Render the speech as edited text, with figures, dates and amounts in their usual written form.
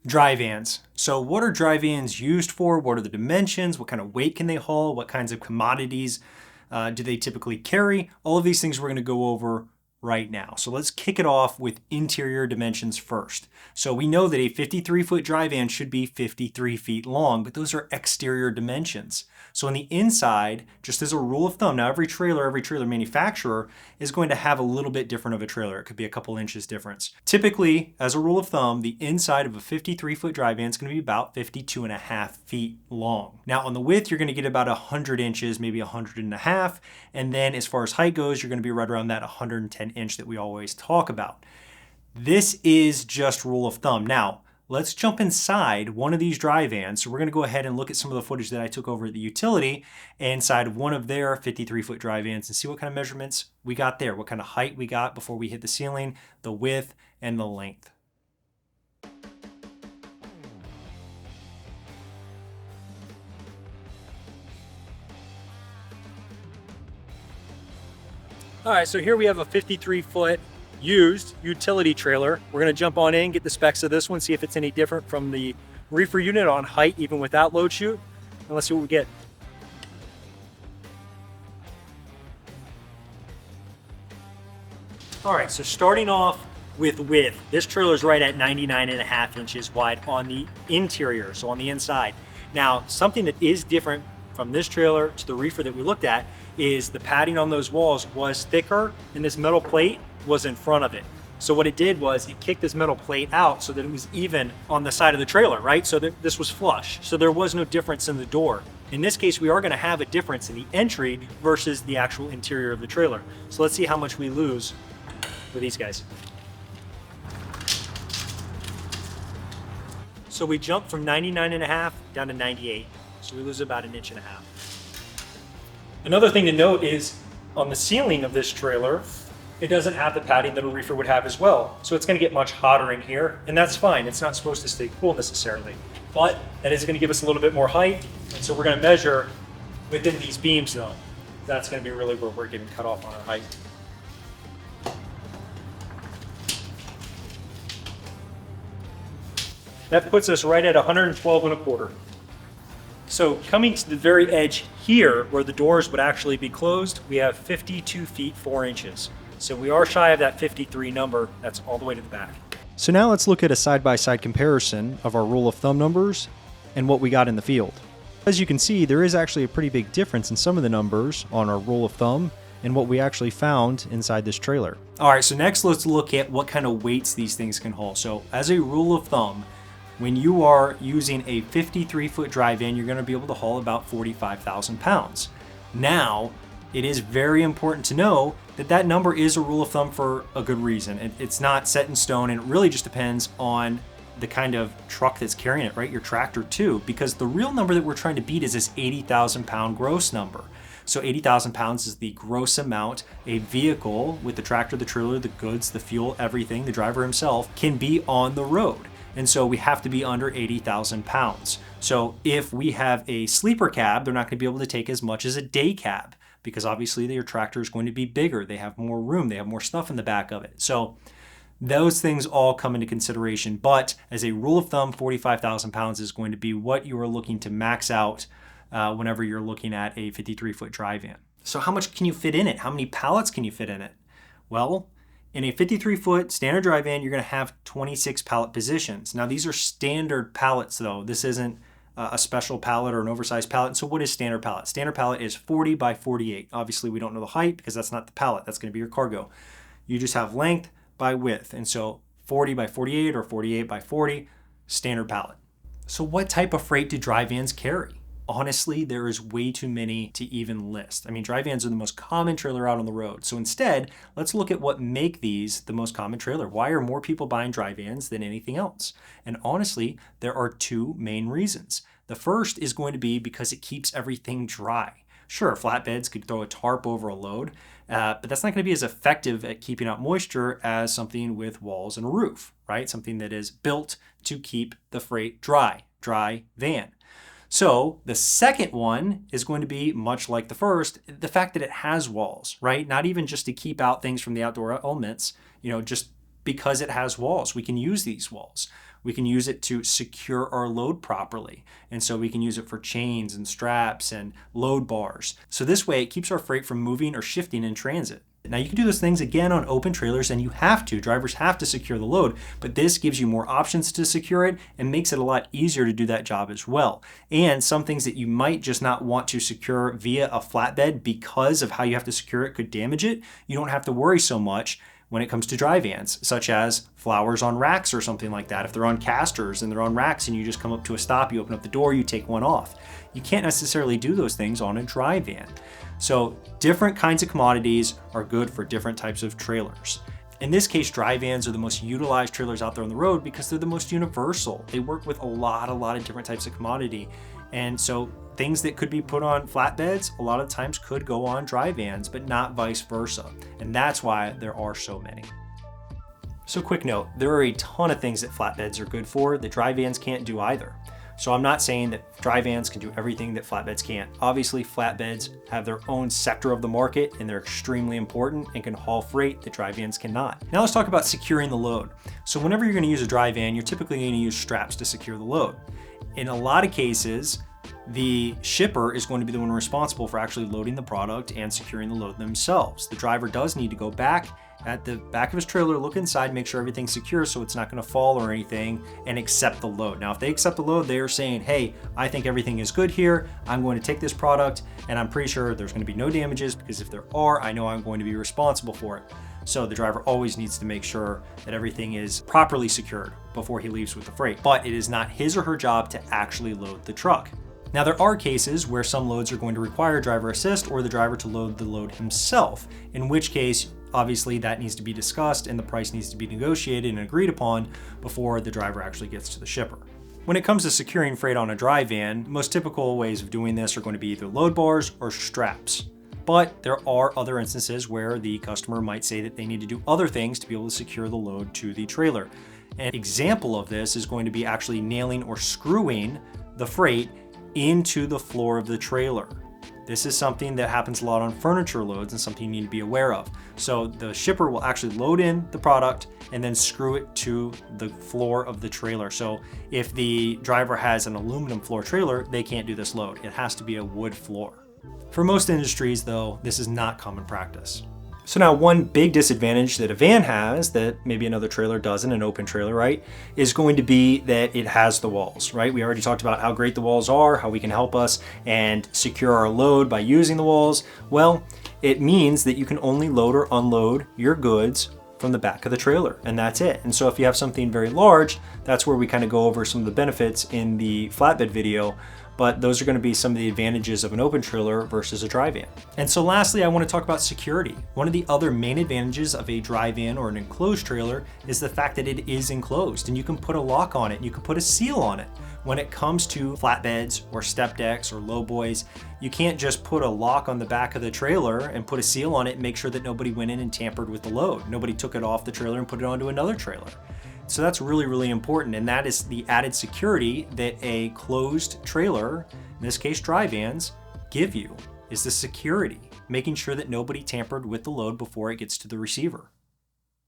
Dry vans. So what are dry vans used for? What are the dimensions? What kind of weight can they haul? What kinds of commodities do they typically carry? All of these things we're going to go over right now. So let's kick it off with interior dimensions first. So we know that a 53-foot dry van should be 53 feet long, but those are exterior dimensions. So on the inside, just as a rule of thumb, now every trailer manufacturer is going to have a little bit different of a trailer. It could be a couple inches difference. Typically, as a rule of thumb, the inside of a 53-foot dry van is going to be about 52.5 feet long. Now on the width, you're going to get about 100 inches, maybe 100.5. And then as far as height goes, you're going to be right around that 110 inch that we always talk about. This is just rule of thumb. Now, let's jump inside one of these dry vans. So we're going to go ahead and look at some of the footage that I took over at the utility inside of one of their 53-foot dry vans and see what kind of measurements we got there, what kind of height we got before we hit the ceiling, the width, and the length. All right, so here we have a 53-foot used utility trailer. We're going to jump on in, get the specs of this one, see if it's any different from the reefer unit on height, even without load chute. And let's see what we get. All right, so starting off with width, this trailer is right at 99.5 inches wide on the interior, so on the inside. Now, something that is different from this trailer to the reefer that we looked at is the padding on those walls was thicker and this metal plate was in front of it. So what it did was it kicked this metal plate out so that it was even on the side of the trailer, right? So that this was flush. So there was no difference in the door. In this case, we are going to have a difference in the entry versus the actual interior of the trailer. So let's see how much we lose with these guys. So we jumped from 99.5 down to 98. So we lose about 1.5 inches. Another thing to note is on the ceiling of this trailer, it doesn't have the padding that a reefer would have as well. So it's going to get much hotter in here, and that's fine. It's not supposed to stay cool necessarily, but that is going to give us a little bit more height. And so we're going to measure within these beams though. That's going to be really where we're getting cut off on our height. That puts us right at 112.25. So coming to the very edge here, where the doors would actually be closed, we have 52 feet 4 inches. So we are shy of that 53 number. That's all the way to the back. So now let's look at a side-by-side comparison of our rule of thumb numbers and what we got in the field. As you can see, there is actually a pretty big difference in some of the numbers on our rule of thumb and what we actually found inside this trailer. All right, so next let's look at what kind of weights these things can haul. So as a rule of thumb, when you are using a 53-foot dry van, you're going to be able to haul about 45,000 pounds. Now, it is very important to know that that number is a rule of thumb for a good reason. It's not set in stone, and it really just depends on the kind of truck that's carrying it, right? Your tractor too, because the real number that we're trying to beat is this 80,000 pound gross number. So 80,000 pounds is the gross amount a vehicle with the tractor, the trailer, the goods, the fuel, everything, the driver himself can be on the road. And so we have to be under 80,000 pounds. So if we have a sleeper cab, they're not going to be able to take as much as a day cab because obviously your tractor is going to be bigger. They have more room. They have more stuff in the back of it. So those things all come into consideration. But as a rule of thumb, 45,000 pounds is going to be what you are looking to max out whenever you're looking at a 53-foot dry van. So how much can you fit in it? How many pallets can you fit in it? Well, in a 53-foot standard dry van, you're going to have 26 pallet positions. Now, these are standard pallets, though. This isn't a special pallet or an oversized pallet. So what is standard pallet? Standard pallet is 40 by 48. Obviously, we don't know the height because that's not the pallet. That's going to be your cargo. You just have length by width. And so 40 by 48 or 48 by 40, standard pallet. So what type of freight do dry vans carry? Honestly, there is way too many to even list. I mean, dry vans are the most common trailer out on the road. So instead, let's look at what make these the most common trailer. Why are more people buying dry vans than anything else? And honestly, there are two main reasons. The first is going to be because it keeps everything dry. Sure, flatbeds could throw a tarp over a load, but that's not going to be as effective at keeping out moisture as something with walls and a roof, right? Something that is built to keep the freight dry van. So the second one is going to be much like the first, the fact that it has walls, right? Not even just to keep out things from the outdoor elements, just because it has walls. We can use these walls. We can use it to secure our load properly. And so we can use it for chains and straps and load bars. So this way it keeps our freight from moving or shifting in transit. Now you can do those things again on open trailers, and you have to. Drivers have to secure the load, but this gives you more options to secure it and makes it a lot easier to do that job as well. And some things that you might just not want to secure via a flatbed because of how you have to secure it could damage it. You don't have to worry so much when it comes to dry vans, such as flowers on racks or something like that. If they're on casters and they're on racks and you just come up to a stop, you open up the door, you take one off. You can't necessarily do those things on a dry van. So different kinds of commodities are good for different types of trailers. In this case, dry vans are the most utilized trailers out there on the road because they're the most universal. They work with a lot of different types of commodity. And so things that could be put on flatbeds, a lot of times could go on dry vans, but not vice versa. And that's why there are so many. So quick note, there are a ton of things that flatbeds are good for that dry vans can't do either. So I'm not saying that dry vans can do everything that flatbeds can't. Obviously, flatbeds have their own sector of the market and they're extremely important and can haul freight that dry vans cannot. Now let's talk about securing the load. So whenever you're going to use a dry van, you're typically going to use straps to secure the load. In a lot of cases, the shipper is going to be the one responsible for actually loading the product and securing the load themselves. The driver does need to go back at the back of his trailer, look inside, make sure everything's secure so it's not going to fall or anything, and accept the load. Now, if they accept the load, they are saying, hey, I think everything is good here. I'm going to take this product and I'm pretty sure there's going to be no damages, because if there are, I know I'm going to be responsible for it. So the driver always needs to make sure that everything is properly secured before he leaves with the freight. But it is not his or her job to actually load the truck. Now, there are cases where some loads are going to require driver assist or the driver to load the load himself, in which case, obviously, that needs to be discussed and the price needs to be negotiated and agreed upon before the driver actually gets to the shipper. When it comes to securing freight on a dry van, most typical ways of doing this are going to be either load bars or straps. But there are other instances where the customer might say that they need to do other things to be able to secure the load to the trailer. An example of this is going to be actually nailing or screwing the freight into the floor of the trailer. This is something that happens a lot on furniture loads and something you need to be aware of. So the shipper will actually load in the product and then screw it to the floor of the trailer. So if the driver has an aluminum floor trailer, they can't do this load. It has to be a wood floor. For most industries, though, this is not common practice. So now one big disadvantage that a van has that maybe another trailer doesn't, an open trailer, right, is going to be that it has the walls, right? We already talked about how great the walls are, how we can help us and secure our load by using the walls. Well, it means that you can only load or unload your goods from the back of the trailer, and that's it. And so if you have something very large, that's where we kind of go over some of the benefits in the flatbed video. But those are going to be some of the advantages of an open trailer versus a dry van. And so lastly, I want to talk about security. One of the other main advantages of a dry van or an enclosed trailer is the fact that it is enclosed and you can put a lock on it, you can put a seal on it. When it comes to flatbeds or step decks or lowboys, you can't just put a lock on the back of the trailer and put a seal on it and make sure that nobody went in and tampered with the load. Nobody took it off the trailer and put it onto another trailer. So that's really, really important, and that is the added security that a closed trailer, in this case dry vans, give you, is the security, making sure that nobody tampered with the load before it gets to the receiver.